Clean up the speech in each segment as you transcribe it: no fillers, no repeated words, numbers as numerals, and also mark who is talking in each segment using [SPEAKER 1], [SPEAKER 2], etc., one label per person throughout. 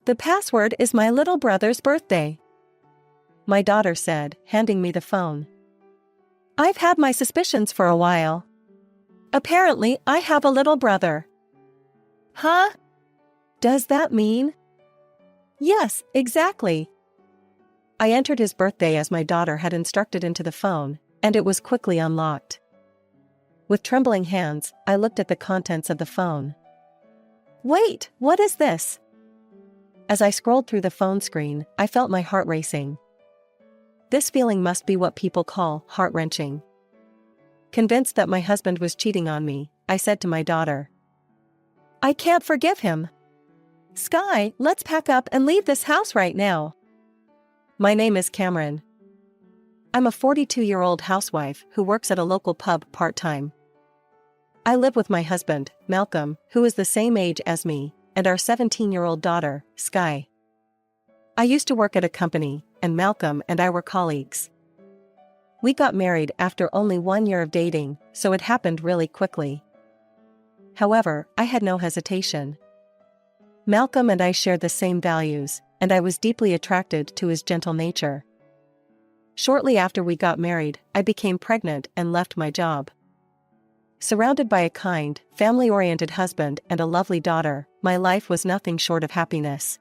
[SPEAKER 1] The password is my little brother's birthday, my daughter said, handing me the phone. I've had my suspicions for a while. Apparently, I have a little brother. Huh? Does that mean? Yes, exactly. I entered his birthday as my daughter had instructed into the phone, and it was quickly unlocked. With trembling hands, I looked at the contents of the phone. Wait, what is this? As I scrolled through the phone screen, I felt my heart racing. This feeling must be what people call heart-wrenching. Convinced that my husband was cheating on me, I said to my daughter, I can't forgive him. Sky, let's pack up and leave this house right now. My name is Cameron. I'm a 42-year-old housewife who works at a local pub part-time. I live with my husband, Malcolm, who is the same age as me, and our 17-year-old daughter, Sky. I used to work at a company, and Malcolm and I were colleagues. We got married after only 1 year of dating, so it happened really quickly. However, I had no hesitation. Malcolm and I shared the same values, and I was deeply attracted to his gentle nature. Shortly after we got married, I became pregnant and left my job. Surrounded by a kind, family-oriented husband and a lovely daughter, my life was nothing short of happiness.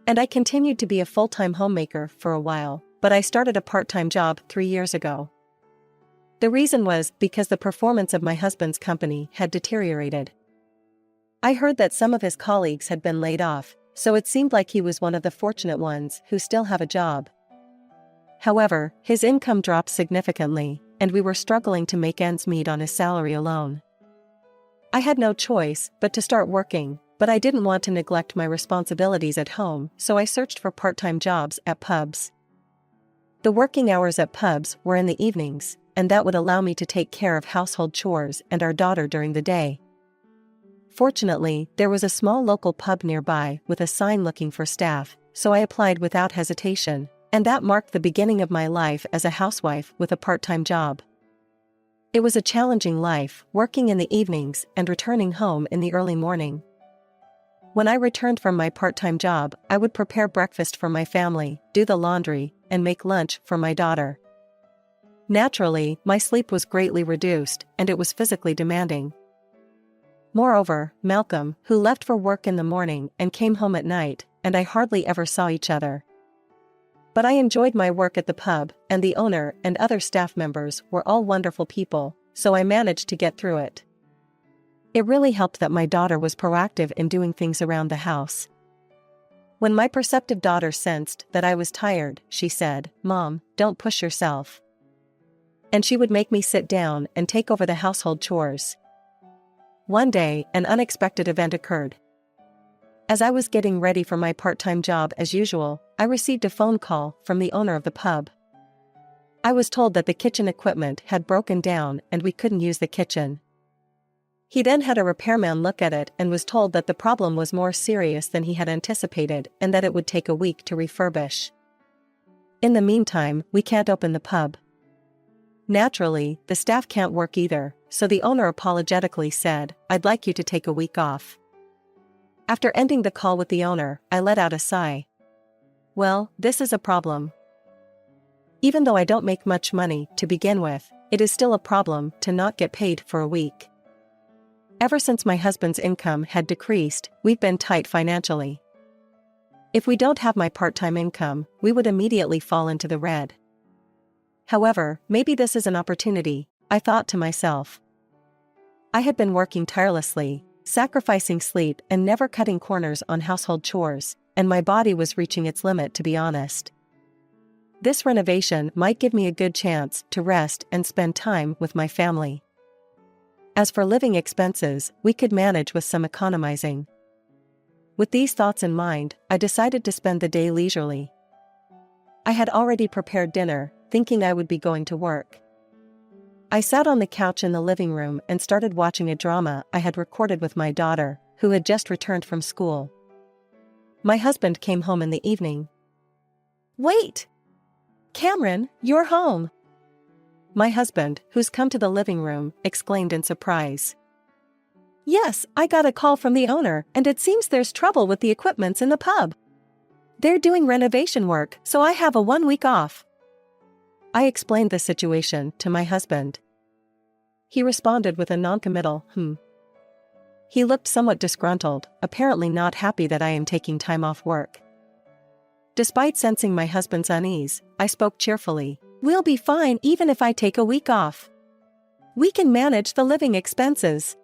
[SPEAKER 1] And I continued to be a full-time homemaker for a while, but I started a part-time job 3 years ago. The reason was because the performance of my husband's company had deteriorated. I heard that some of his colleagues had been laid off, so it seemed like he was one of the fortunate ones who still have a job. However, his income dropped significantly, and we were struggling to make ends meet on his salary alone. I had no choice but to start working, but I didn't want to neglect my responsibilities at home, so I searched for part-time jobs at pubs. The working hours at pubs were in the evenings, and that would allow me to take care of household chores and our daughter during the day. Fortunately, there was a small local pub nearby with a sign looking for staff, so I applied without hesitation, and that marked the beginning of my life as a housewife with a part-time job. It was a challenging life, working in the evenings and returning home in the early morning. When I returned from my part-time job, I would prepare breakfast for my family, do the laundry, and make lunch for my daughter. Naturally, my sleep was greatly reduced, and it was physically demanding. Moreover, Malcolm, who left for work in the morning and came home at night, and I hardly ever saw each other. But I enjoyed my work at the pub, and the owner and other staff members were all wonderful people, so I managed to get through it. It really helped that my daughter was proactive in doing things around the house. When my perceptive daughter sensed that I was tired, she said, "Mom, don't push yourself." And she would make me sit down and take over the household chores. One day, an unexpected event occurred. As I was getting ready for my part-time job as usual, I received a phone call from the owner of the pub. I was told that the kitchen equipment had broken down and we couldn't use the kitchen. He then had a repairman look at it and was told that the problem was more serious than he had anticipated and that it would take a week to refurbish. In the meantime, we can't open the pub. Naturally, the staff can't work either, so the owner apologetically said, "I'd like you to take a week off." After ending the call with the owner, I let out a sigh. Well, this is a problem. Even though I don't make much money to begin with, it is still a problem to not get paid for a week. Ever since my husband's income had decreased, we've been tight financially. If we don't have my part-time income, we would immediately fall into the red. However, maybe this is an opportunity, I thought to myself. I had been working tirelessly, sacrificing sleep and never cutting corners on household chores, and my body was reaching its limit, to be honest. This renovation might give me a good chance to rest and spend time with my family. As for living expenses, we could manage with some economizing. With these thoughts in mind, I decided to spend the day leisurely. I had already prepared dinner, thinking I would be going to work. I sat on the couch in the living room and started watching a drama I had recorded with my daughter, who had just returned from school. My husband came home in the evening. "Wait! Cameron, you're home!" My husband, who's come to the living room, exclaimed in surprise. Yes, I got a call from the owner, and it seems there's trouble with the equipments in the pub. They're doing renovation work, so I have a 1 week off. I explained the situation to my husband. He responded with a non-committal, He looked somewhat disgruntled, apparently not happy that I am taking time off work. Despite sensing my husband's unease, I spoke cheerfully. We'll be fine even if I take a week off. We can manage the living expenses.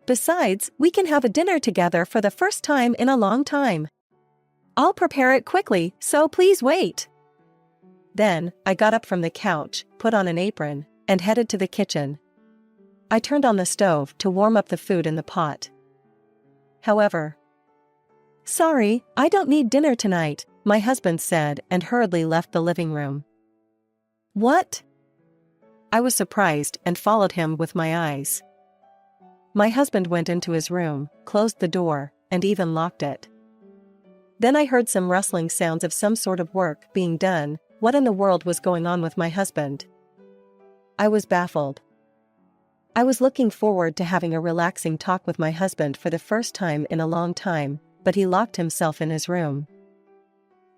[SPEAKER 1] Besides, we can have a dinner together for the first time in a long time. I'll prepare it quickly, so please wait. Then, I got up from the couch, put on an apron, and headed to the kitchen. I turned on the stove to warm up the food in the pot. However, "Sorry, I don't need dinner tonight," my husband said and hurriedly left the living room. What? I was surprised and followed him with my eyes. My husband went into his room, closed the door, and even locked it. Then I heard some rustling sounds of some sort of work being done. What in the world was going on with my husband? I was baffled. I was looking forward to having a relaxing talk with my husband for the first time in a long time, but he locked himself in his room.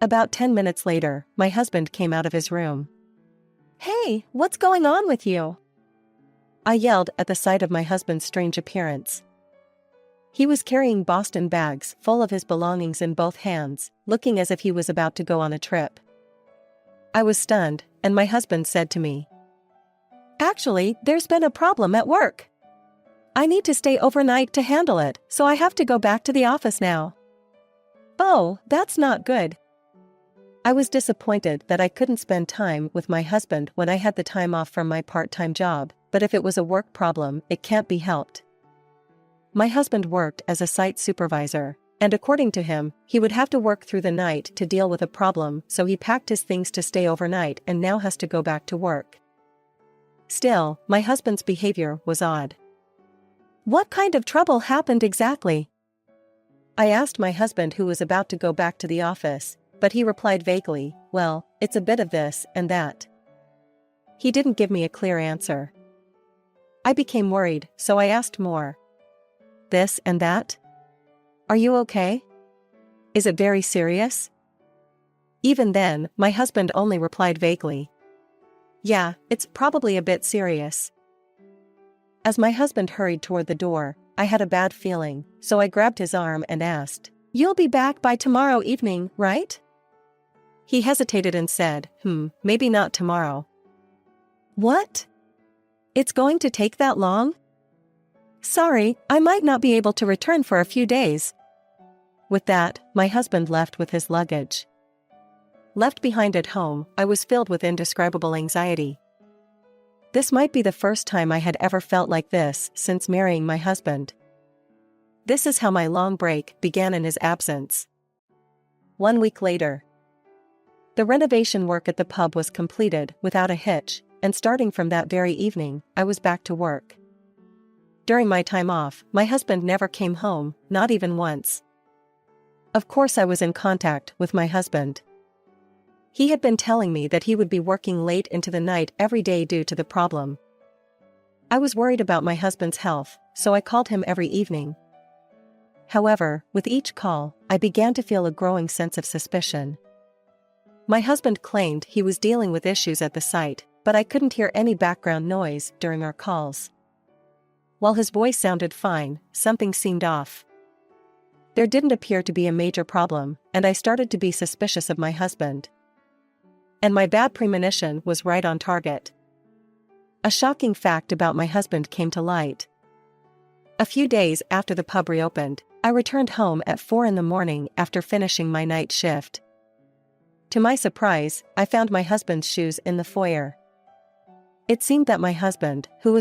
[SPEAKER 1] About 10 minutes later, my husband came out of his room. "Hey, what's going on with you?" I yelled at the sight of my husband's strange appearance. He was carrying Boston bags full of his belongings in both hands, looking as if he was about to go on a trip. I was stunned, and my husband said to me, "Actually, there's been a problem at work. I need to stay overnight to handle it, so I have to go back to the office now." "Oh, that's not good." I was disappointed that I couldn't spend time with my husband when I had the time off from my part-time job, but if it was a work problem, it can't be helped. My husband worked as a site supervisor, and according to him, he would have to work through the night to deal with a problem, so he packed his things to stay overnight and now has to go back to work. Still, my husband's behavior was odd. What kind of trouble happened exactly? I asked my husband, who was about to go back to the office, but he replied vaguely, "Well, it's a bit of this and that." He didn't give me a clear answer. I became worried, so I asked more. "This and that? Are you okay? Is it very serious?" Even then, my husband only replied vaguely, "Yeah, it's probably a bit serious." As my husband hurried toward the door, I had a bad feeling, so I grabbed his arm and asked, "You'll be back by tomorrow evening, right?" He hesitated and said, "Maybe not tomorrow." "What? It's going to take that long?" "Sorry, I might not be able to return for a few days." With that, my husband left with his luggage. Left behind at home, I was filled with indescribable anxiety. This might be the first time I had ever felt like this since marrying my husband. This is how my long break began in his absence. 1 week later. The renovation work at the pub was completed without a hitch, and starting from that very evening, I was back to work. During my time off, my husband never came home, not even once. Of course, I was in contact with my husband. He had been telling me that he would be working late into the night every day due to the problem. I was worried about my husband's health, so I called him every evening. However, with each call, I began to feel a growing sense of suspicion. My husband claimed he was dealing with issues at the site, but I couldn't hear any background noise during our calls. While his voice sounded fine, something seemed off. There didn't appear to be a major problem, and I started to be suspicious of my husband. And my bad premonition was right on target. A shocking fact about my husband came to light. A few days after the pub reopened, I returned home at 4 a.m. after finishing my night shift. To my surprise, I found my husband's shoes in the foyer. It seemed that my husband, who was